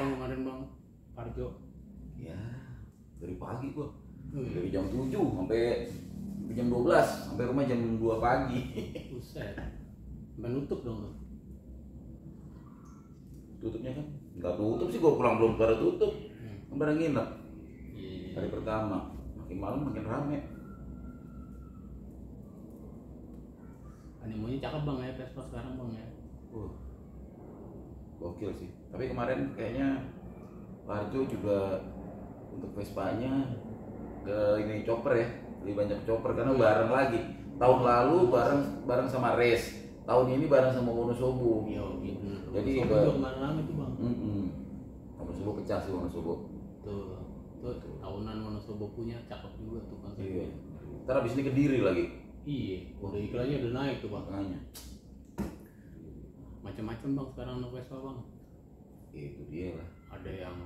bang kemarin bang Parjo? Ya dari pagi gua. Dari jam 7 sampai jam 12, sampai rumah jam 2 pagi. Buset. Menutup dong. Tutupnya kan? Nggak tutup sih, gua pulang belum pada tutup. Kemarin nginep. Iya. Hari pertama, makin malam makin rame. Animonya cakep bang ya Vespa sekarang bang ya. Gokil sih. Tapi kemarin kayaknya Parjo juga untuk Vespanya ke ini chopper ya, lebih banyak chopper karena bareng lagi. Tahun lalu bareng sama Race, tahun ini bareng sama Wonosobo. Iya gitu. Jadi kemana-mana itu bang. Wonosobo pecah sih Wonosobo. Tuh tahunan Wonosobo punya cakep juga tuh kan. Iya. Ntar abis ini Kediri lagi. Iya, udah iklannya udah naik tuh bang. Makanya. Macam-macam bang sekarang anak Vespa bang. Itu dia lah. Ada yang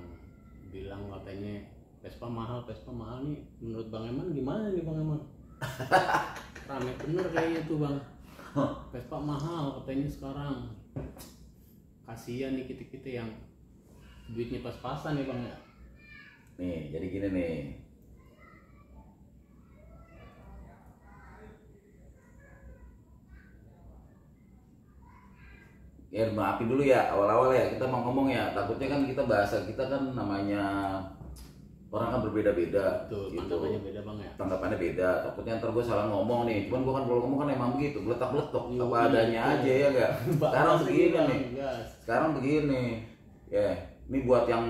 bilang katanya Vespa mahal nih. Menurut Bang Eman gimana nih Bang Eman? Rame bener kayaknya tuh bang. Vespa mahal katanya sekarang. Kasihan nih kita yang duitnya pas-pasan ya bang ya. Nih, jadi gini nih. Ya maafin dulu ya awal-awal ya, kita mau ngomong ya, takutnya kan kita bahasa kita kan namanya orang kan berbeda-beda. Tuh gitu. tanggapannya beda bang ya. Tanggapannya beda, takutnya ntar gue salah ngomong nih. Cuman gue kan kalau ngomong kan emang begitu, geletak-geletok apa adanya aja ya enggak. Sekarang begini nih. Sekarang begini. Ya, ini buat yang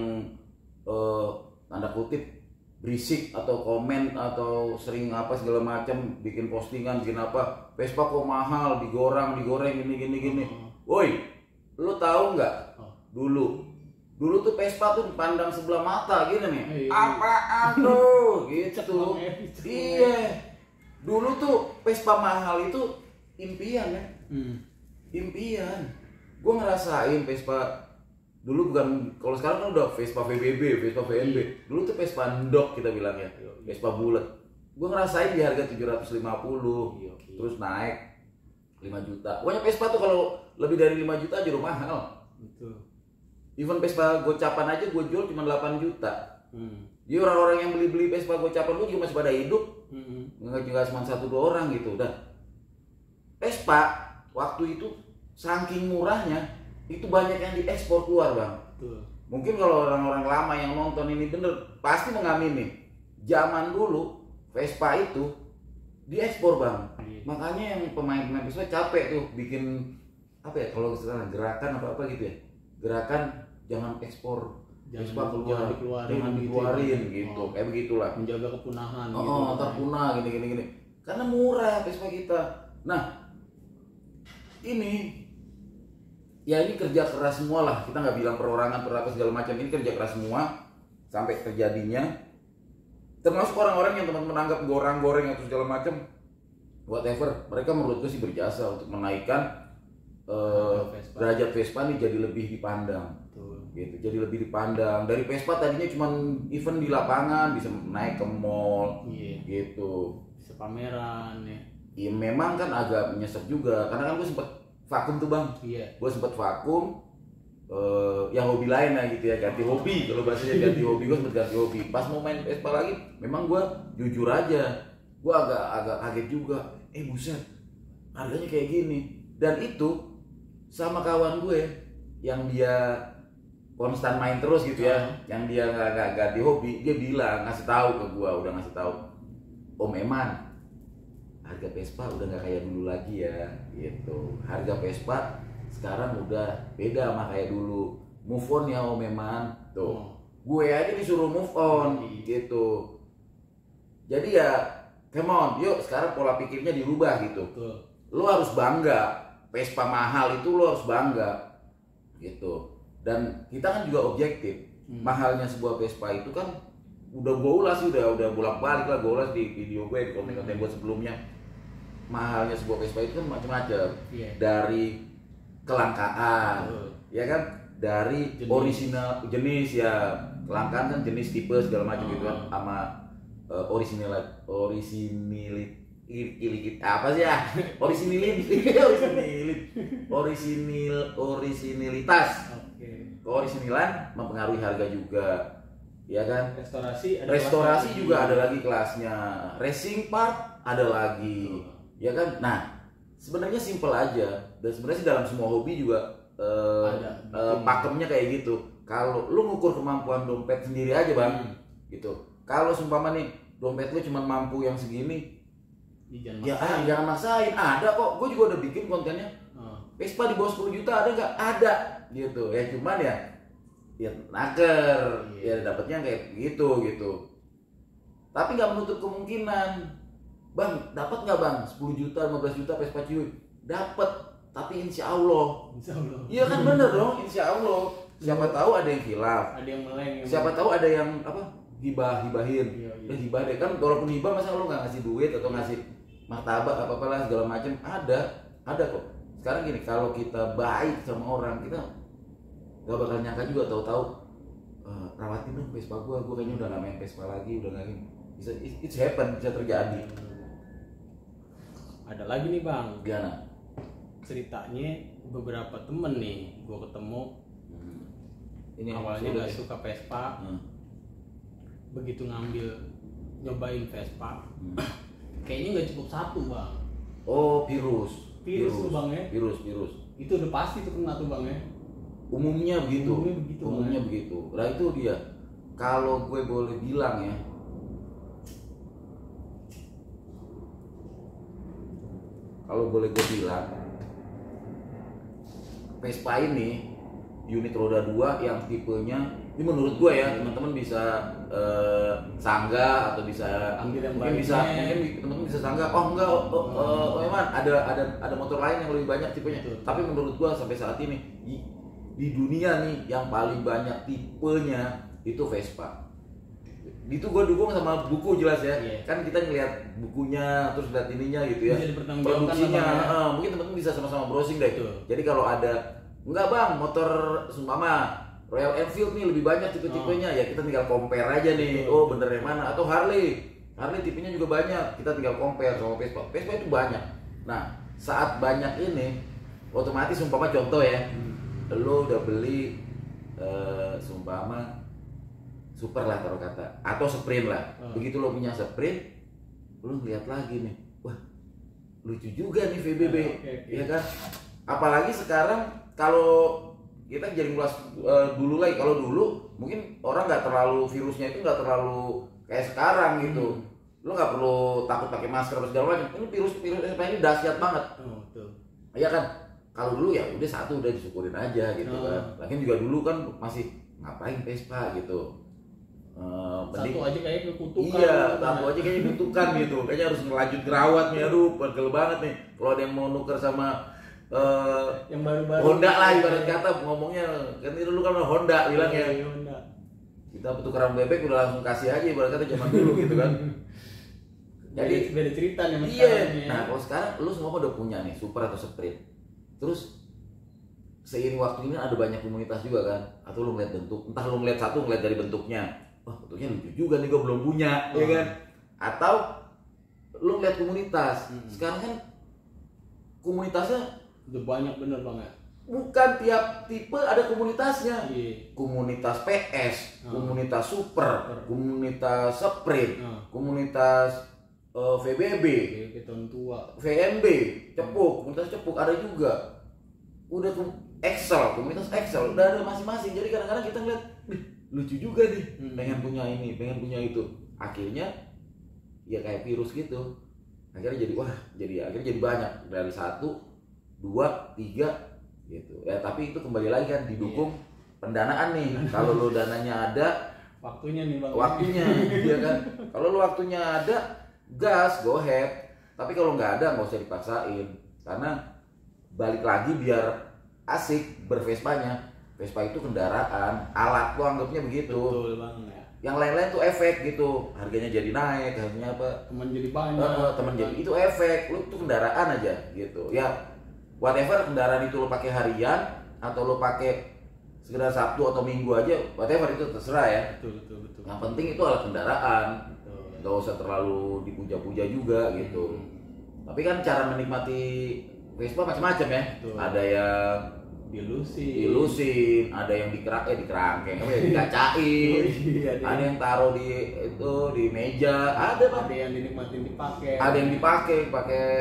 tanda kutip berisik atau komen atau sering apa segala macam bikin postingan bikin apa Vespa kok mahal digoreng gini. Woi, lu tahu nggak? Dulu tuh Vespa tuh dipandang sebelah mata gini nih. Apaan tuh? Gitu. Iya. Dulu tuh Vespa mahal itu impian ya. Impian. Gue ngerasain Vespa dulu, bukan kalau sekarang kan udah Vespa VBB, Vespa VNB. Dulu tuh Vespa ndok kita bilang ya. Vespa bulat. Gue ngerasain di harga 750. Terus naik 5 juta. Pokoknya Vespa tuh kalau lebih dari 5 juta aja udah mahal. Betul. Even Vespa gocapan aja gue jual cuma 8 juta. Jadi orang-orang yang beli Vespa gocapan gue juga masih pada hidup. Nggak cuma 1-2 orang gitu. Dan Vespa waktu itu saking murahnya itu banyak yang diekspor keluar bang. Betul. Mungkin kalau orang-orang lama yang nonton ini bener pasti mengamini. Zaman dulu Vespa itu diekspor bang. Makanya yang pemain-pemain Vespa capek tuh bikin apa ya, kalau sekarang gerakan apa gitu ya, gerakan jangan ekspor Vespa keluar, jangan dikeluarin gitu. Kayak begitulah, menjaga kepunahan gitu. Ntar punah gini karena murah Vespa kita. Nah ini ya ini kerja keras semua lah, kita nggak bilang perorangan apa segala macam, ini kerja keras semua sampai terjadinya, termasuk orang-orang yang teman-teman anggap goreng atau segala macam whatever, mereka menurut gue sih berjasa untuk menaikkan derajat Vespa nih jadi lebih dipandang. Betul. Gitu, jadi lebih dipandang. Dari Vespa tadinya cuma event di lapangan, bisa naik ke mall, gitu, bisa pameran ya. Iya memang kan agak menyesek juga, karena kan gue sempet vakum tuh bang. Gue sempet vakum, ya hobi lain lah gitu ya, ganti hobi, kalau bahasanya ganti hobi, gue sempet ganti hobi. Pas mau main Vespa lagi, memang gue jujur aja, gue agak kaget juga. Buset, harganya kayak gini. Dan itu sama kawan gue yang dia konstan main terus gitu ya, yang dia nggak ganti hobi, dia bilang, ngasih tahu ke gue, udah ngasih tahu, Om Eman, harga Vespa udah nggak kayak dulu lagi ya, gitu. Harga Vespa sekarang udah beda sama kayak dulu. Move on ya Om Eman, tuh. Gue aja disuruh move on, gitu. Jadi ya, come on, yuk sekarang pola pikirnya dirubah gitu. Lo harus bangga, Vespa mahal itu lo harus bangga, gitu. Dan kita kan juga objektif. Mahalnya sebuah Vespa itu kan udah gue ulas sih, udah bolak-balik lah gue ulas di video gue, di konten-konten gue sebelumnya. Mahalnya sebuah Vespa itu kan macam-macam. Dari kelangkaan, ya kan, dari original jenis ya, kelangkaan kan jenis tipe segala macam gitu kan, sama originalitas Keorisinilan mempengaruhi harga juga, ya kan? Restorasi juga ada lagi kelasnya, racing part ada lagi, ya kan? Nah, sebenarnya simple aja, dan sebenarnya sih dalam semua hobi juga pakemnya kayak gitu. Kalau lu ngukur kemampuan dompet sendiri aja bang, gitu. Kalau seumpama nih dompet lu cuma mampu yang segini, jangan maksain. Ada kok, gue juga udah bikin kontennya. Vespa di bawah 10 juta ada nggak? Ada, gitu. Ya cuman ya naker, ya dapatnya kayak gitu. Tapi nggak menutup kemungkinan, bang, dapat nggak bang? 10 juta, 15 juta Vespa Ciuy? Dapat, tapi insya Allah. Iya kan bener dong, insya Allah. Siapa tahu ada yang khilaf, ada yang meleng, siapa tahu ada yang hibahin. Hibah deh kan, walaupun hibah masa lo nggak ngasih duit atau ngasih martabak apa-apalah segala macam, ada kok. Sekarang gini, kalau kita baik sama orang, kita gak bakal nyangka juga tahu-tahu rawatin dong Vespa gue kayaknya udah gak main Vespa lagi, udah gak ini. It's happen, bisa terjadi. Ada lagi nih bang, gimana? Ceritanya beberapa temen nih gue ketemu, ini awalnya gak suka Vespa, begitu nyobain Vespa, kayaknya gak cukup satu bang. Oh, virus tuh bang ya? Virus. Itu udah pasti tuh kena tuh bang ya? Umumnya begitu. Umumnya begitu. Nah itu dia. Kalau gue boleh bilang ya, Vespa ini unit roda 2 yang tipenya, ini menurut gue ya, teman-teman bisa sanggah atau bisa ambil yang mungkin teman-teman bisa sanggah. Memang ada motor lain yang lebih banyak tipenya. Tapi menurut gue sampai saat ini di dunia nih yang paling banyak tipenya itu Vespa. Itu gue dukung sama buku jelas ya. Kan kita ngeliat bukunya terus lihat ininya gitu ya, produksinya. Mungkin teman-teman bisa sama-sama browsing deh. Jadi kalau ada enggak bang, motor seumpama Royal Enfield nih lebih banyak tipe-tipenya, ya kita tinggal compare aja nih. Oh bener yang mana? Atau Harley tipenya juga banyak, kita tinggal compare sama Vespa itu banyak. Nah saat banyak ini otomatis seumpama contoh ya, lo udah beli seumpama Super lah taruh kata, atau Sprint lah. Begitu lo punya Sprint, lo lihat lagi nih, wah lucu juga nih VBB, ya kan? Apalagi sekarang kalau kita jadi ngulas dulu lagi, kalau dulu mungkin orang nggak terlalu, virusnya itu nggak terlalu kayak sekarang gitu. Lo nggak perlu takut pakai masker atau segala macam. Ini virus ini dahsyat banget. Iya kan? Kalau dulu ya udah satu udah disyukurin aja gitu kan. Lagian juga dulu kan masih ngapain Vespa gitu. Satu aja kayaknya kutukan. Iya, satu aja kayaknya kutukan gitu. Kayaknya harus ngelanjut ngerawat nih, aduh pegel banget nih. Kalau ada yang mau nuker sama yang baru-baru Honda lah ibarat kata ngomongnya, kan itu dulu kan Honda bilangnya. Honda. Kita tukeran bebek udah langsung kasih aja ibarat kata zaman dulu gitu kan. Jadi beda cerita nih mas. Iya. Nah kalau sekarang lu semua udah punya nih Super atau Sprint. Terus seiring waktu ini ada banyak komunitas juga kan. Atau lu ngeliat bentuk, entah lu ngeliat satu ngeliat dari bentuknya, wah bentuknya lucu juga nih, gue belum punya, ya kan? Atau lu ngeliat komunitas. Sekarang kan komunitasnya udah banyak bener banget. Bukan tiap tipe ada komunitasnya. Komunitas PS, komunitas Super, komunitas Sprint, komunitas VBB, tahun tua, VMB, komunitas cepuk ada juga. Udah komunitas Excel, udah ada masing-masing. Jadi kadang-kadang kita ngeliat, lucu juga nih, pengen punya ini, pengen punya itu. Akhirnya ya kayak virus gitu. Akhirnya jadi banyak, dari 1, 2, 3 gitu. Ya tapi itu kembali lagi kan didukung pendanaan nih. Kalau lo dananya ada, waktunya nih bang. Waktunya, iya kan. Kalau lo waktunya ada, gas, go ahead. Tapi kalau nggak ada, nggak usah dipaksain. Karena balik lagi biar asik bervespanya. Vespa itu kendaraan, alat lo anggapnya begitu. Betul bang ya. Yang lain-lain tuh efek gitu, harganya jadi naik, harganya apa? Teman jadi banyak. Teman jadi itu efek, lo tuh kendaraan aja gitu. Ya whatever kendaraan itu lo pakai harian atau lo pakai sekedar Sabtu atau Minggu aja, whatever itu terserah ya. Betul. Yang penting itu alat kendaraan, nggak usah terlalu dipuja-puja juga gitu. Tapi kan cara menikmati Vespa macam-macam ya. Ada yang dilusin, ada yang dikerangkeng, dikacain, ada yang taruh di meja, ada yang dinikmatin dipakai, ada yang dipakai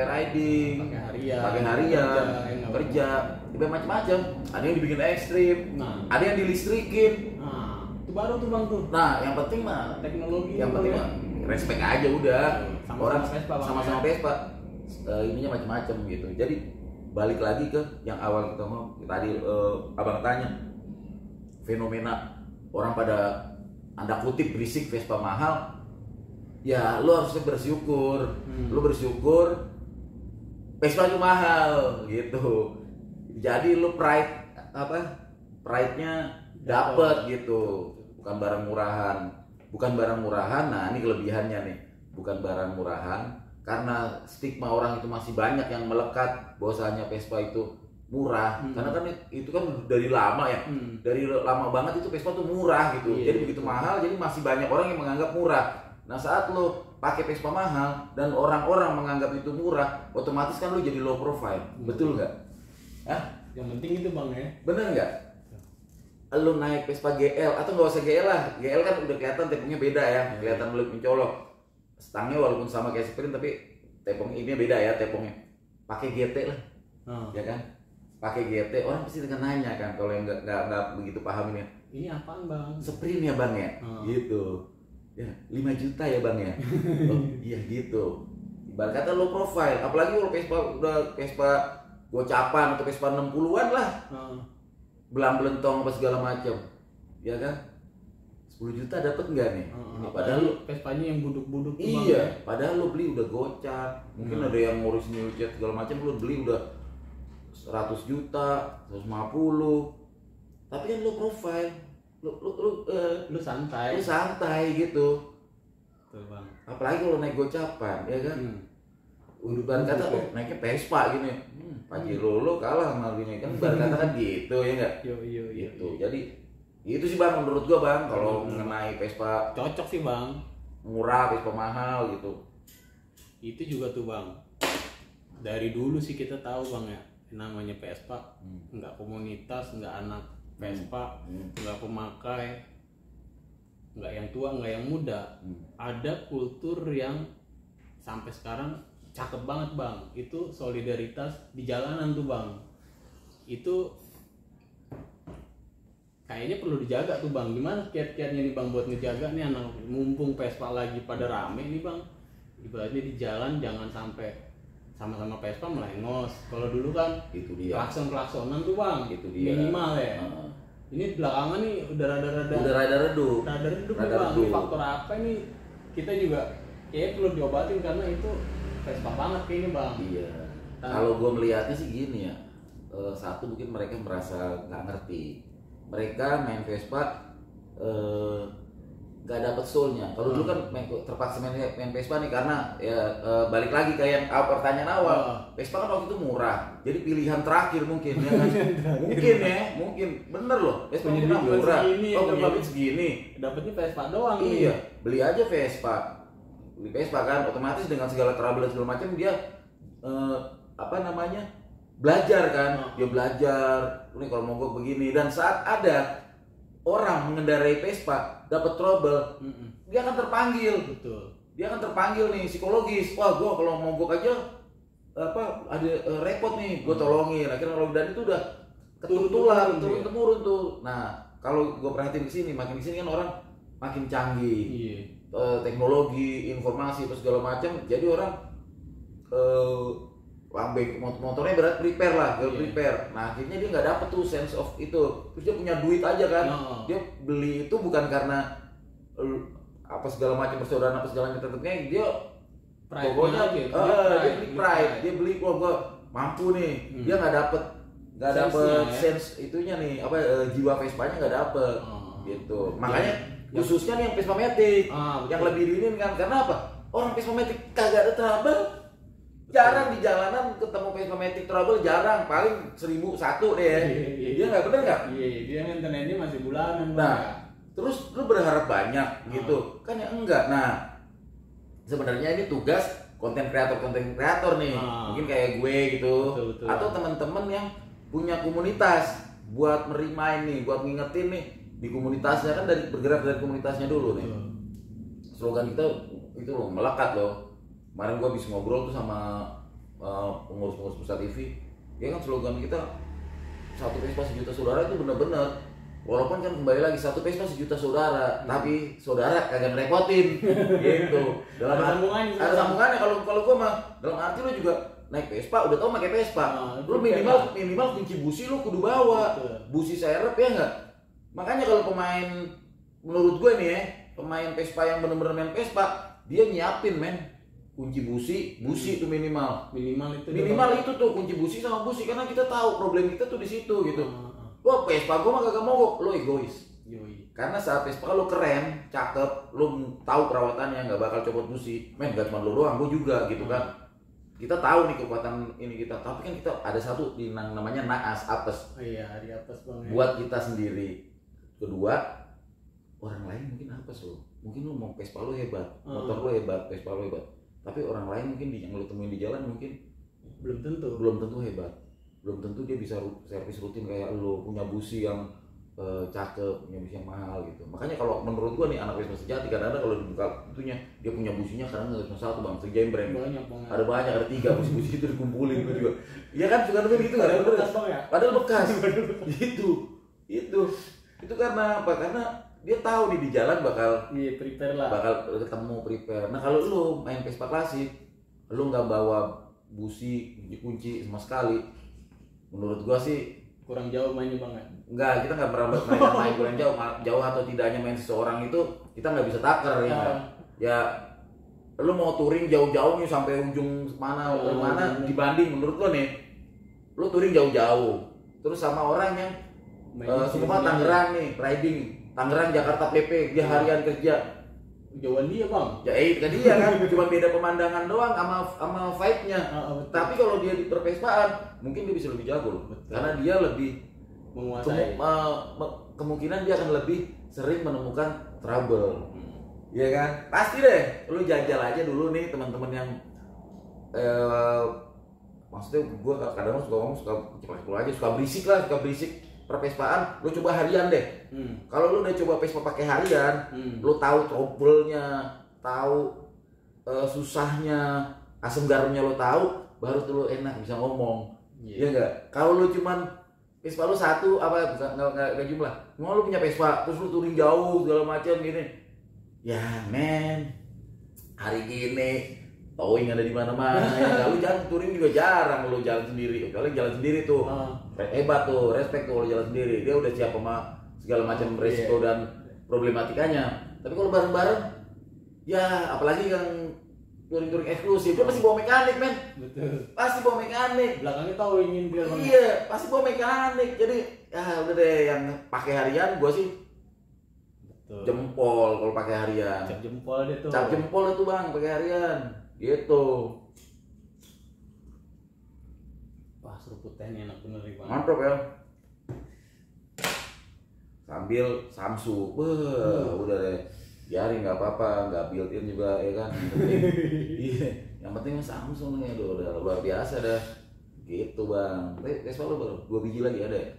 riding, pakai harian, kerja, macam-macam, ada yang dibikin ekstrim, ada yang dilistrikin. Itu baru tuh bang tuh. Nah yang penting mah teknologi, yang penting mah respect aja udah, orang sama-sama Vespa, Vespa, ininya macam-macam gitu. Jadi balik lagi ke yang awal kita ngomong tadi, abang tanya fenomena orang pada anda kutip berisik Vespa mahal, ya lu harusnya bersyukur, lu bersyukur Vespa itu mahal gitu. Jadi lu pride-nya dapet gitu, bukan barang murahan. Nah ini kelebihannya nih, bukan barang murahan. Karena stigma orang itu masih banyak yang melekat bahwasanya Vespa itu murah, karena kan itu kan dari lama ya, dari lama banget itu Vespa tuh murah gitu. Jadi begitu mahal, jadi masih banyak orang yang menganggap murah. Nah saat lo pakai Vespa mahal dan orang-orang menganggap itu murah, otomatis kan lo jadi low profile, betul nggak? Yang penting itu bang ya. Bener nggak? Lo naik Vespa GL atau nggak usah GL lah, GL kan udah kelihatan tepungnya beda ya, kelihatan lebih mencolok. Stangnya walaupun sama kayak sprint tapi tepung ini beda ya, tepungnya pakai GT lah, ya kan? Pakai GT orang pasti akan nanya kan, kalau yang nggak begitu paham ini apaan bang? Sprint ya bang ya, gitu ya 5 juta ya bang ya. Oh, iya gitu, ibarat kata low profile, apalagi kalau Vespa gocapan atau Vespa 60-an lah, belang-belentong apa segala macam, ya kan? 10 juta dapat nggak nih? Padahal lu Vespanya yang buduk-buduk. Iya, padahal lu beli udah gocap. Mungkin ada yang ngurus new jet segala macam, lu beli udah 100 juta, 150. Tapi kan lu profile, lu santai. Lu santai gitu. Tuh, bang. Apalagi kalau naik gocapan, ya kan? Udah kata naiknya Vespa gini. Pajero lo kalah sama ini kan, ibarat kata kan gitu ya enggak? Iya. Gitu. Jadi itu sih bang menurut gua bang, kalau mengenai Vespa cocok sih bang, murah Vespa mahal gitu. Itu juga tuh bang, dari dulu sih kita tahu bang ya, namanya Vespa nggak komunitas, nggak anak Vespa, nggak pemakai, nggak yang tua nggak yang muda, ada kultur yang sampai sekarang cakep banget bang. Itu solidaritas di jalanan tuh bang, itu kayaknya perlu dijaga tuh bang. Gimana kiat-kiatnya nih bang buat ngejaga nih anak, mumpung Vespa lagi pada rame nih bang, ibaratnya di jalan jangan sampai sama-sama Vespa melengos. Kalau dulu kan itu dia klakson-klaksonan tuh bang, itu dia minimal ya. Ini belakangan nih udah rada redup nih bang. Ini faktor apa nih? Kita juga kayaknya perlu diobatin karena itu Vespa banget kayaknya bang. Iya. Kalau gue melihatnya sih gini ya, satu mungkin mereka merasa nggak ngerti. Mereka main Vespa nggak dapet soulnya. Kalau dulu kan terpaksa main Vespa nih karena ya balik lagi kayak pertanyaan awal. Vespa kan waktu itu murah, jadi pilihan terakhir mungkin ya kan? mungkin bener loh. Vespa murah, kalau segini dapetnya Vespa doang. Iya, beli aja Vespa. Beli Vespa kan otomatis dengan segala trouble dan segala macam dia belajar kan, dia belajar ini kalau mogok begini. Dan saat ada orang mengendarai Vespa dapat trouble, dia akan terpanggil. Betul. Dia akan terpanggil nih psikologis. Wah, gua kalau mogok aja ada repot nih, gua tolongin. Akhirnya kalau dan itu udah turun temurun tuh. Nah, kalau gua perhatiin kesini, makin kesini kan orang makin canggih. Iya. Teknologi, informasi, terus segala macam. Jadi orang motornya berat prepare. Nah akhirnya dia nggak dapet tuh sense of itu. Terus dia punya duit aja kan. Dia beli itu bukan karena apa segala macam persaudaraan apa segala macam, tetapnya dia pokoknya dia beli pride. Dia beli gua mampu nih. Dia nggak dapet sense itunya nih, jiwa Vespanya nggak dapet gitu. Makanya khususnya nih yang Vespa Matic yang lebih dinin kan, karena apa? Orang Vespa Matic kagak ada trouble. Jarang di jalanan ketemu Vespa Matic trouble, jarang, paling 1001 deh. Iya nggak, bener nggak? Iya, dia maintenance-nya masih bulanan. Nah, terus lu berharap banyak gitu kan ya enggak. Nah, sebenarnya ini tugas konten kreator nih, mungkin kayak gue gitu, betul. Atau teman-teman yang punya komunitas buat merimain nih, buat ngingetin nih di komunitasnya kan, dari bergerak dari komunitasnya dulu nih. Slogan kita itu loh melekat loh. Kemarin gua habis ngobrol tuh sama pengurus-pengurus Pusat TV, ya kan slogan kita satu Vespa sejuta saudara itu bener-bener, walaupun kan kembali lagi satu Vespa sejuta saudara, tapi saudara kagak ngerepotin gitu. Ada sambungannya kalau gua mah dalam arti lu juga naik Vespa udah tau pakai Vespa, lu minimal kunci busi lu kudu bawa, busi serep ya enggak. Makanya kalau pemain, menurut gue nih ya, pemain Vespa yang bener-bener main Vespa, dia nyiapin men kunci busi itu minimal itu tuh kunci busi sama busi, karena kita tahu problem kita tuh di situ gitu. Wah Vespa gua mah kagak mau, lo egois. Karena saat Vespa lo keren, cakep, lo tahu perawatannya, nggak bakal copot busi, men gak cuma lo doang, gua juga gitu kan. Kita tahu nih kekuatan ini kita, tapi kan kita ada satu namanya naas apes. Iya, di atas bang. Buat kita sendiri. Kedua, orang lain mungkin apes lo. Mungkin lo mau Vespa lo hebat, motor lo hebat, Vespa lo hebat. Tapi orang lain mungkin yang lo temuin di jalan mungkin belum tentu hebat, belum tentu dia bisa servis rutin kayak lo, punya busi yang cakep, punya busi yang mahal gitu. Makanya kalau menurut gua nih anak Vespa sejati, kadang-kadang kalau dibuka itunya dia punya businya kadang nggak cuma satu bang, sejembreng. Ada banyak, ada 3 busi-busi itu dikumpulin gitu juga. Iya kan suka nemuin gitu nggak? Padahal bekas. Itu karena apa? Karena dia tahu nih di jalan bakal prepare lah, bakal prepare. Nah kalau lu main Vespa klasik, lu nggak bawa busi kunci sama sekali, menurut gua sih kurang jauh mainnya bang ya. Enggak, kita nggak pernah main kurang jauh atau tidaknya main seseorang itu kita nggak bisa taker ya. Ya lu mau touring jauh-jauh nih sampai ujung mana dibanding menurut lo nih, lu touring jauh-jauh terus sama orang yang semua Tangerang nih riding, Tangerang Jakarta PP, dia harian kerja. Jauhan dia bang. Ya itu kan dia kan, cuma beda pemandangan doang sama vibe-nya. Tapi kalau dia di perpespaan, mungkin dia bisa lebih jago loh. Karena dia lebih menguasai. Kemungkinan dia akan lebih sering menemukan trouble. Iya kan? Pasti deh. Lu jajal aja dulu nih teman-teman yang maksudnya gue kadang suka ngomong suka berisik perpespaan, lu coba harian deh. Kalau lu udah coba Vespa pakai harian, lu tahu trouble-nya, tahu susahnya, asam garamnya lu tahu, baru tuh lu enak bisa ngomong. Iya enggak? Kalau lu cuman Vespa lu satu nggak jumlah. Mau lu punya Vespa, terus lu touring jauh segala macam gini. Ya men, hari gini towing ada di mana-mana ya. Lu jalan touring juga jarang lu jalan sendiri. Kalau jalan sendiri tuh hebat tuh, respect tuh kalau jalan sendiri. Dia udah siap sama segala macam resiko dan problematikanya. Tapi kalau bareng-bareng ya apalagi yang touring eksklusif, dia pasti bawa mekanik men. Betul. Pasti bawa mekanik. Belakangnya towingin dia bang. Iya, pasti bawa mekanik. Jadi ya udah deh yang pakai harian gua sih jempol kalau pakai harian. Cap jempol dia tuh. Cap jempol itu bang pakai harian. Gitu. Wah seruput teh ini enak bener nih bang. Mantap ya. Sambil Samsu, udah deh. Biarin nggak apa-apa, nggak built-in juga ya kan. Iya, yang penting Samsung nih, udah luar biasa dah. Gitu bang. Vespa lo baru 2 biji lagi ada ya?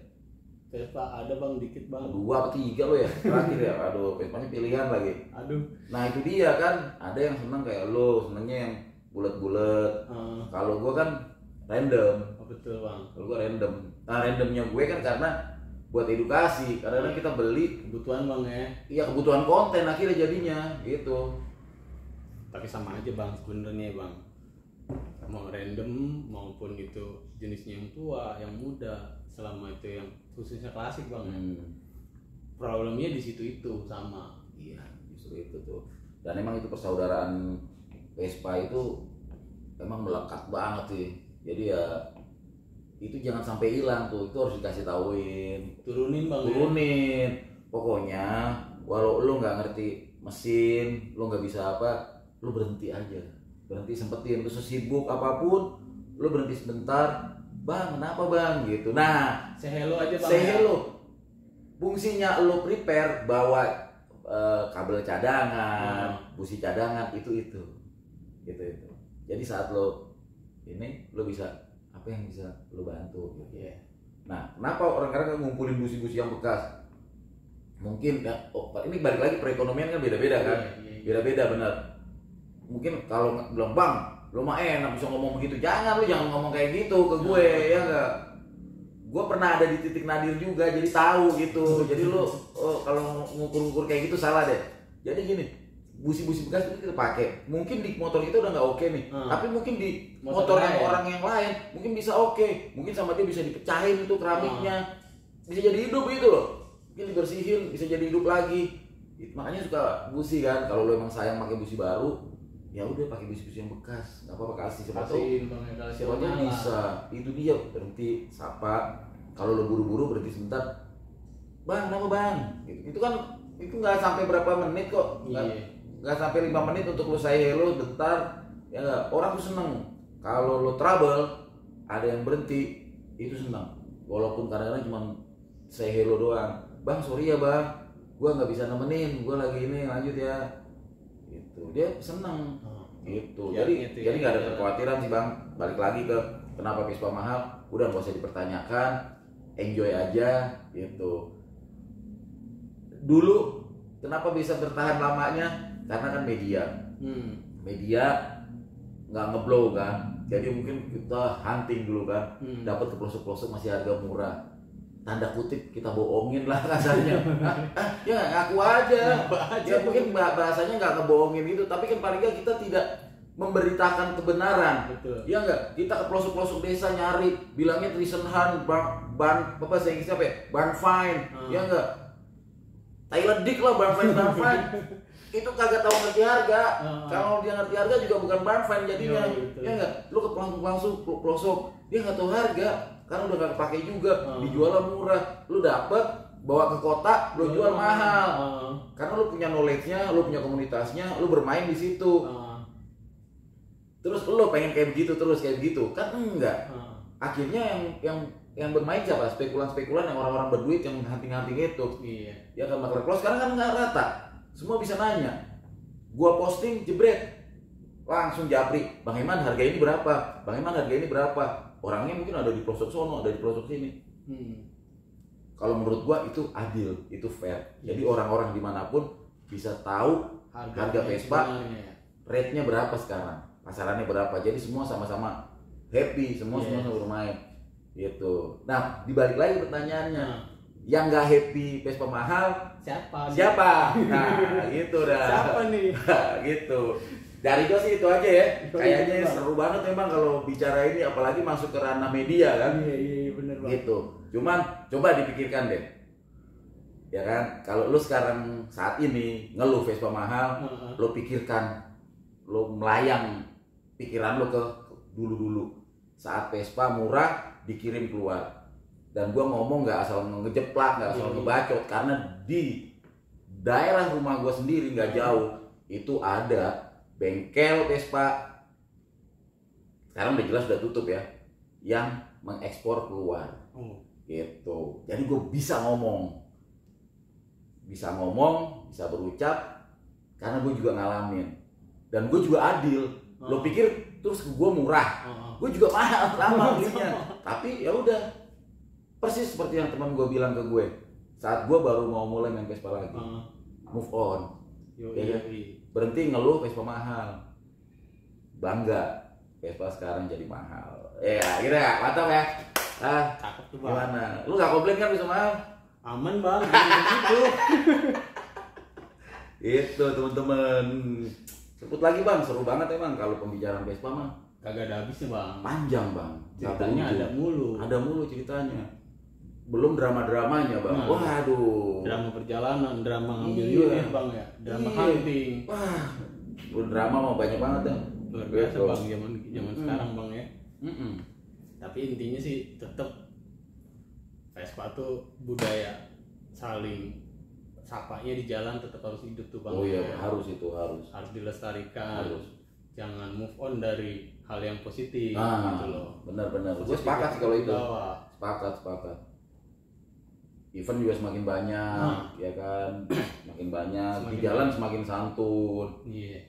Vespa ada bang, dikit bang. 2 apa 3 lo ya? Terakhir ya? Aduh, Vespanya pilihan lagi. Aduh. Nah itu dia kan, ada yang seneng kayak lo, senengnya yang bulat-bulat. Kalau gua kan random. Betul bang. Kalau gua random. Nah randomnya gue kan karena buat edukasi. Kadang-kadang kita beli kebutuhan bang ya. Iya kebutuhan konten akhirnya jadinya gitu. Tapi sama aja bang sebenarnya bang. Mau random maupun itu jenisnya yang tua, yang muda, selama itu yang khususnya klasik bang. Problemnya di situ itu sama. Iya justru itu tuh. Dan emang itu persaudaraan Vespa itu emang melekat banget sih. Jadi ya itu jangan sampai hilang tuh, itu harus dikasih tauin. Turunin bang. Turunin. Pokoknya walau lu nggak ngerti mesin, lu nggak bisa apa, lu berhenti aja. Berhenti sempetin, lu sesibuk apapun, lu berhenti sebentar. Bang, kenapa bang? Gitu. Nah, say hello aja bang. Say hello. Fungsinya lu prepare bawa kabel cadangan, busi cadangan itu. Gitu. Jadi saat lo ini lo bisa apa yang bisa lo bantu gitu. Yeah. Nah, kenapa orang kadang ngumpulin busi-busi yang bekas? Mungkin ini balik lagi perekonomian kan beda-beda kan? Beda-beda benar. Mungkin kalau bilang bang, lo mah enak bisa ngomong begitu, jangan ngomong kayak gitu ke gue ya enggak. Gue pernah ada di titik nadir juga, jadi tahu gitu. Jadi lo kalau ngukur-ngukur kayak gitu salah deh. Jadi gini, busi-busi bekas itu kita pakai. Mungkin di motor kita udah nggak oke nih, tapi mungkin di motor yang orang yang lain mungkin bisa oke. Mungkin sama dia bisa dipecahin itu keramiknya, bisa jadi hidup gitu loh. Mungkin dibersihin, bisa jadi hidup lagi. Makanya suka busi kan. Kalau lo emang sayang pakai busi baru, ya udah pakai busi-busi yang bekas, nggak apa-apa, kasih siapa tahu bisa. Itu dia, berhenti sapa. Kalau lo buru-buru berhenti sebentar, bang, nama bang, itu kan itu nggak sampai berapa menit kok, nggak sampai 5 menit untuk lo say hello bentar, ya nggak. Orang tuh seneng kalau lo trouble, ada yang berhenti, itu seneng. Walaupun kadang-kadang cuma say hello doang, bang sorry ya bang, gua nggak bisa nemenin, gua lagi ini lanjut ya. Itu dia senang gitu. Ya, jadi nggak ada kekhawatiran sih bang. Balik lagi ke kenapa Vespa mahal, udah nggak usah dipertanyakan, enjoy aja gitu. Dulu kenapa bisa bertahan lamanya, karena kan media nggak ngeblow kan, jadi mungkin kita hunting dulu kan, dapat ke pelosok-pelosok masih harga murah, tanda kutip kita bohongin lah kasarnya. Ya ngaku aja. Ya mungkin bahasanya nggak ngebohongin itu, tapi kan paling nggak kita tidak memberitakan kebenaran. Betul. Ya enggak, kita ke pelosok-pelosok desa nyari, bilangnya Trisenhan, ban apa sih apa ya? Ban fine. Ya enggak, Thailand dik lah ban fine. Itu kagak tahu ngerti harga. Kalau dia ngerti harga juga bukan ban fine jadinya. Ya enggak, lu ke pelosok, dia nggak tahu harga. Karena udah gak kepake juga, dijual murah, lu dapet, bawa ke kota, lu jual mahal. Karena lu punya knowledge-nya, lu punya komunitasnya, lu bermain di situ. Terus lu pengen kayak begitu terus kayak gitu, kan enggak. Akhirnya yang bermain siapa? Spekulan-spekulan yang orang-orang berduit yang hunting-hunting itu. Iya. Ya kan makler close sekarang kan nggak rata, semua bisa nanya. Gua posting jebret, langsung japri, Bang Iman harga ini berapa? Bang Iman harga ini berapa? Orangnya mungkin ada di pelosok sono, ada di pelosok sini. Kalau menurut gua itu adil, itu fair. Jadi orang-orang dimanapun bisa tahu harga Vespa, rate-nya berapa sekarang, pasarannya berapa. Jadi semua sama-sama happy, semua bermain. Gitu. Nah, dibalik lagi pertanyaannya, yang nggak happy Vespa mahal siapa? Nah, gitu dah. Siapa nih? Gitu. Dari gue sih itu aja ya. Kayaknya seru banget memang kalau bicara ini, apalagi masuk ke ranah media kan. Iya bener banget. Gitu. Cuman coba dipikirkan deh. Ya kan, kalau lu sekarang saat ini ngeluh Vespa mahal, lu pikirkan, lu melayang pikiran lu ke dulu-dulu. Saat Vespa murah dikirim keluar. Dan gua ngomong nggak asal ngejeplak, nggak asal ngebacot, karena di daerah rumah gua sendiri nggak jauh itu ada bengkel Vespa, sekarang udah jelas udah tutup ya, yang mengekspor keluar. Gitu. Jadi gue bisa ngomong, bisa berucap, karena gue juga ngalamin, dan gue juga adil. Lo pikir terus gue murah, gue juga mahal lama belinya. Tapi ya udah, persis seperti yang teman gue bilang ke gue saat gue baru mau mulai main Vespa lagi, move on. Ya, berhenti ngeluh Vespa mahal, bangga Vespa sekarang jadi mahal. Ya gitu ya, mantap ya. Cakep tuh bang. Gimana? Lu gak komplain kan Vespa mahal? Aman bang, gitu. Itu teman-teman. Sebut lagi bang, seru banget emang kalau pembicaraan Vespa mah. Kagak ada habisnya bang. Panjang bang. Ceritanya ada mulu. Ada mulu ceritanya. Belum drama-dramanya bang. Waduh. Drama perjalanan, drama ngambil unit bang ya, drama hunting. Wah, drama mau banyak banget ya. Luar biasa bang, zaman sekarang bang ya. Tapi intinya sih tetap Vespa tuh budaya saling sapanya di jalan tetap harus hidup tuh bang. Oh iya, harus dilestarikan. Jangan move on dari hal yang positif gitu loh. Benar-benar. Gue sepakat sih kalau itu. Sepakat. Event juga semakin banyak, ya kan, semakin banyak. Di jalan semakin santun. Iya.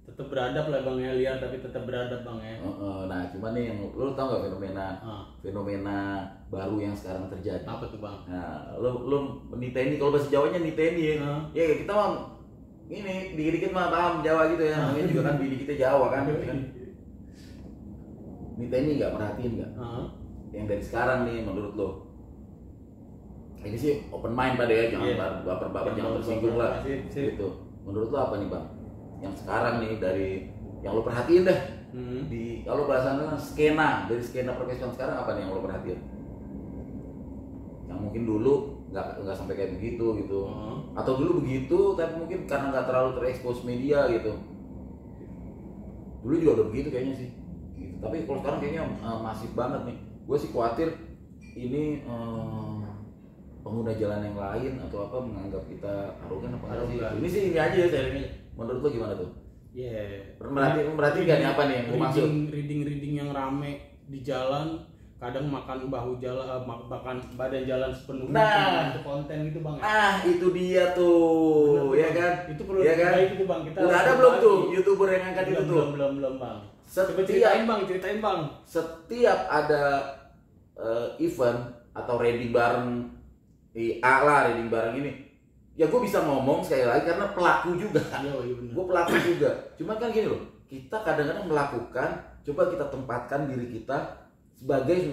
tetap beradab lah bang ya, liar tapi tetap beradab bang ya. Nah cuman nih yang lu tau gak fenomena baru yang sekarang terjadi? Apa tuh bang? Nah lu niteni, kalau bahasa Jawanya niteni ya. Ya kita mah ini dikit-dikit mah paham Jawa gitu ya, namanya juga kan bini kita Jawa kan. Niteni nggak, perhatiin nggak? Yang dari sekarang nih menurut lo? Ini sih open mind pada ya, jangan baper-baper, jangan tersinggung lah. Gitu. Menurut lo apa nih bang? Yang sekarang nih dari yang lo perhatiin deh, di kalau bahasanya skena, dari skena perpespan sekarang apa nih yang lo perhatiin? Yang mungkin dulu nggak sampai kayak begitu gitu, atau dulu begitu tapi mungkin karena nggak terlalu terekspos media gitu. Dulu juga udah begitu kayaknya sih. Gitu. Tapi kalau sekarang kayaknya masif banget nih. Gue sih khawatir ini pengguna jalan yang lain atau apa menganggap kita arogan apa enggak sih? Ini sih ini aja ya sharingnya. Menurut lo gimana tuh? Iya. Berarti gak nih apa nih yang gue maksud? Reading yang rame di jalan, kadang makan bahu jalan, makan badan jalan sepenuhnya untuk konten gitu bang. Itu dia tuh, ya kan? Itu perlu diperbaiki tuh bang. Kita udah ada belum tuh youtuber yang angkat itu tuh? Belum bang. Ceritain bang. Setiap ada event atau reading bareng reading bareng ini, ya gue bisa ngomong sekali lagi karena pelaku juga. Gue pelaku juga. Cuman kan gini loh, kita kadang-kadang melakukan, coba kita tempatkan diri kita sebagai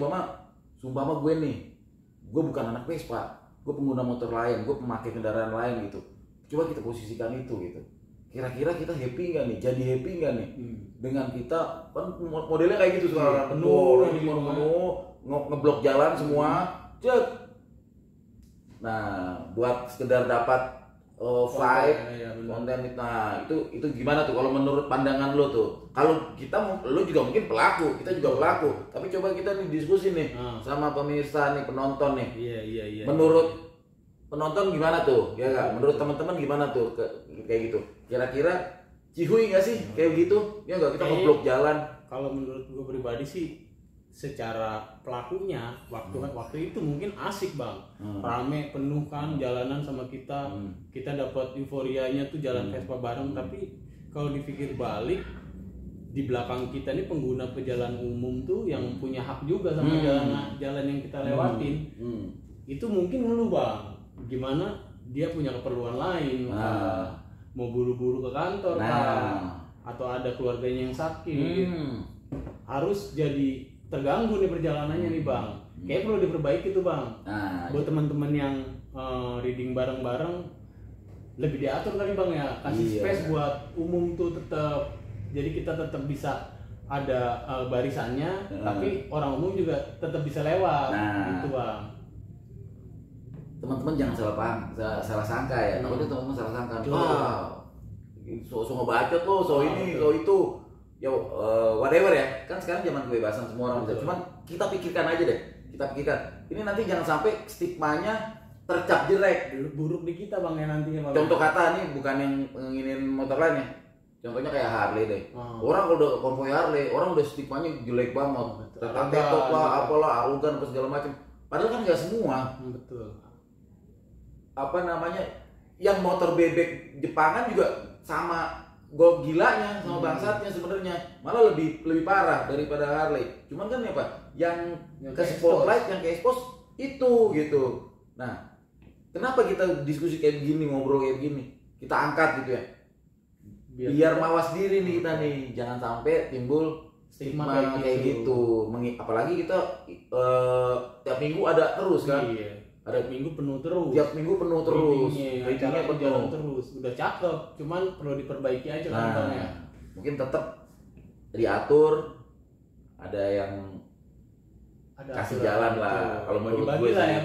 sumpama gue nih, gue bukan anak Vespa, gue pengguna motor lain, gue pemakai kendaraan lain gitu. Coba kita posisikan itu gitu. Kira-kira kita happy nggak nih? Jadi happy nggak nih dengan kita kan modelnya kayak gitu sekarang, penuh, ngeblok jalan semua, cek. Nah, buat sekedar dapat vibe konten itu, nah itu gimana tuh kalau menurut pandangan lo tuh? Kalau lo juga mungkin pelaku, kita juga pelaku, tapi coba kita nih diskusi nih sama pemirsa nih, penonton nih. Iya. Menurut penonton gimana tuh? Ya nggak? Menurut teman-teman gimana tuh kayak gitu? Kira-kira cihuy nggak sih kayak gitu? Ya nggak, kita ngeblok jalan. Kalau menurut gue pribadi sih, secara pelakunya waktu itu mungkin asik bang, rame penuh kan jalanan sama kita, kita dapat euforianya tuh jalan Vespa bareng. Tapi kalau dipikir balik, di belakang kita nih pengguna pejalan umum tuh yang punya hak juga sama jalan yang kita lewatin. Itu mungkin lu bang, gimana dia punya keperluan lain, mau buru-buru ke kantor atau ada keluarganya yang sakit, harus jadi terganggu nih perjalanannya nih bang. Kayak perlu diperbaiki tuh bang. Buat teman-teman yang reading bareng-bareng, lebih diatur kali bang ya, kasih space buat umum tuh tetap. Jadi kita tetap bisa ada barisannya, tapi orang umum juga tetap bisa lewat. Gitu bang. Teman-teman jangan salah paham, salah sangka ya. Takutnya teman-teman salah sangka. So ngebacot lo, so ini, so itu. Ya whatever ya, kan sekarang zaman kebebasan semua orang bisa. Cuman kita pikirkan aja deh, ini nanti jangan sampai stigmanya tercap jelek, buruk di kita bang ya nantinya. Contoh kata nih, bukan yang nginin motor lain ya, contohnya kayak Harley deh. Orang kalau udah konvoy Harley, orang udah stigmanya jelek banget, tetot lah, apalah, arogan apa segala macam. Padahal kan nggak semua. Betul. Apa namanya, yang motor bebek Jepangan juga sama gilanya sama bangsatnya sebenarnya, malah lebih parah daripada Harley. Cuman kan apa yang ke spotlight, yang ke expose itu gitu. Nah, kenapa kita diskusi kayak begini, ngobrol kayak begini, kita angkat gitu ya, biar mawas diri nih kita nih, jangan sampai timbul stigma kayak gitu. Apalagi kita tiap minggu ada terus kan. Ada minggu penuh terus. Tiap minggu penuh terus. Readingnya berjalan terus. Udah cakep, cuman perlu diperbaiki aja kan ya. Mungkin tetap diatur, ada yang kasih jalan lah. Kalau menurut gue sih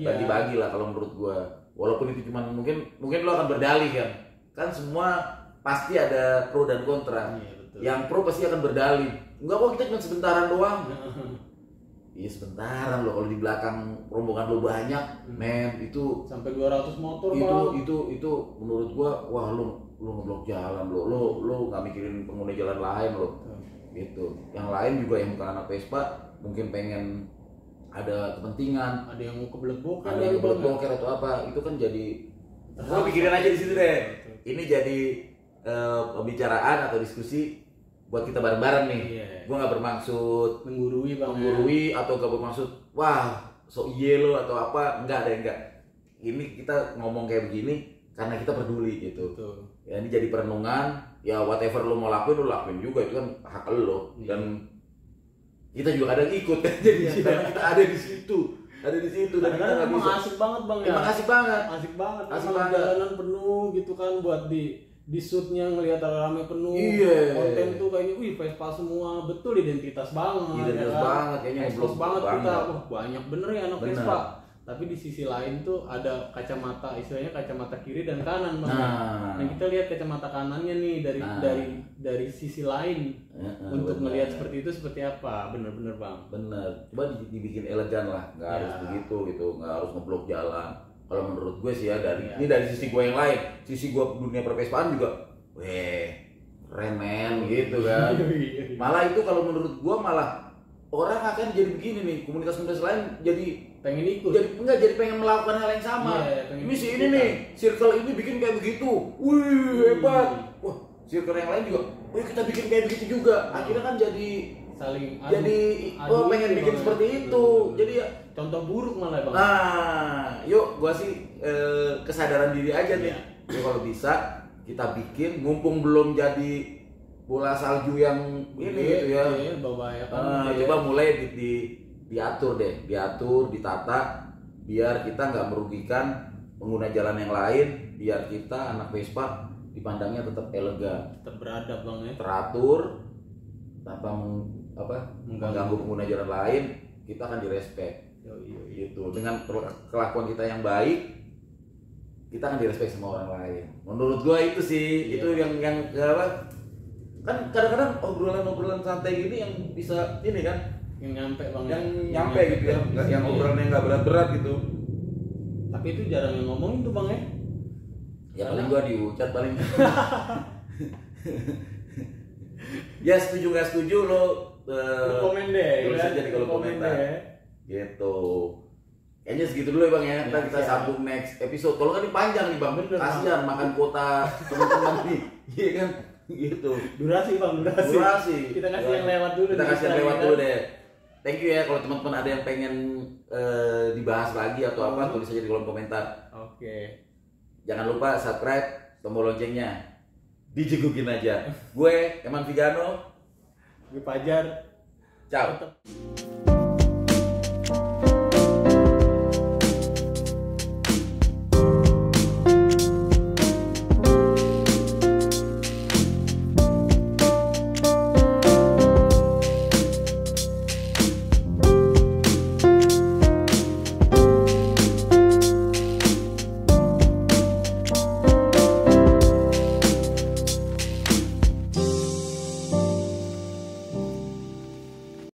bagi-bagi lah kalau menurut gue. Walaupun itu cuman mungkin lo akan berdalih kan. Kan semua pasti ada pro dan kontra. Yang pro pasti akan berdalih. Enggak kok, kita cuma sebentaran doang. Iya sebentaran loh, kalau di belakang rombongan lo banyak, men, itu sampai 200 motor itu menurut gua, wah lu ngeblok jalan lo nggak mikirin pengguna jalan lain lo, gitu. Yang lain juga yang bukan anak Vespa mungkin pengen ada kepentingan, ada yang mau kebelet boker, ada yang kebelet boker atau apa, itu kan jadi, gua pikirin aja di situ deh. Ini jadi pembicaraan atau diskusi buat kita bareng-bareng nih. Gue nggak bermaksud menggurui atau gak bermaksud wah sok iye lo atau apa, enggak. Ini kita ngomong kayak begini karena kita peduli gitu. Betul. Ya ini jadi perenungan, ya whatever lo mau lakuin lo lakuin juga, itu kan hak lo. Dan kita juga kadang ikut kan, jadi karena kita ada di situ dan kita nggak bisa. Asik banget bang ya. Emang asik banget. Asik banget. Jalanan penuh gitu kan, buat di shootnya ngelihat rame penuh. Iya. Konten tuh kayaknya, wih Vespa semua, betul identitas banget. Identitas ya kan? banget, kayaknya Expose banget banget. kita. Wah banyak bener ya anak Bener. Vespa. Tapi di sisi lain tuh ada kacamata, istilahnya kacamata kiri dan kanan bang. Nah kita lihat kacamata kanannya nih dari sisi lain untuk ngelihat seperti itu seperti apa, bener-bener bang. Bener, coba dibikin elegan lah, nggak harus begitu gitu, nggak harus ngeblok jalan. Kalau menurut gue sih ya ini dari sisi gue yang lain, sisi gue dunia perpespaan juga, keren men gitu kan. Malah itu kalau menurut gue malah orang akan jadi begini nih, komunitas-komunitas lain jadi pengen ikut, jadi pengen melakukan hal yang sama. Ini si ini nih, circle ini bikin kayak begitu, wih hebat. Wah, circle yang lain juga, wih kita bikin kayak begitu juga. Akhirnya kan jadi saling pengen bikin seperti itu. Jadi ya contoh buruk malah bang. Nah, yuk gua sih kesadaran diri aja nih. Yuk kalau bisa kita bikin, mumpung belum jadi bola salju yang ini gitu ya. Coba mulai diatur deh, ditata biar kita nggak merugikan pengguna jalan yang lain, biar kita anak Vespa dipandangnya tetap elegan, tetap beradab bang ya, teratur, tanpa mengganggu pengguna jalan lain, kita akan direspek. Gitu. Dengan kelakuan kita yang baik, kita akan direspek sama orang lain. Menurut gua itu sih, itu yang apa? Kan kadang-kadang obrolan santai gini yang bisa ini kan, yang nyampe bang, yang nyampe gitu ya, yang obrolannya nggak berat-berat gitu. Tapi itu jarang yang ngomongin tuh bang ya. Ya paling gua diucat paling. Ya setuju nggak setuju lo komen deh. Tulis aja di kolom komentar. Gitu. Kayaknya segitu dulu ya bang ya. Ntar kita sambung next episode. Kalau kan ini panjang nih bang, kasihan makan kuota teman-teman nih. Iya kan? Gitu. Durasi bang, durasi. Kita kasih yang lewat dulu. Deh. Thank you ya, kalau teman-teman ada yang pengen dibahas lagi atau apa, tulis aja di kolom komentar. Oke. Jangan lupa subscribe, tombol loncengnya dijegukin aja. Gue Eman Vigano. Gue Fajar. Ciao.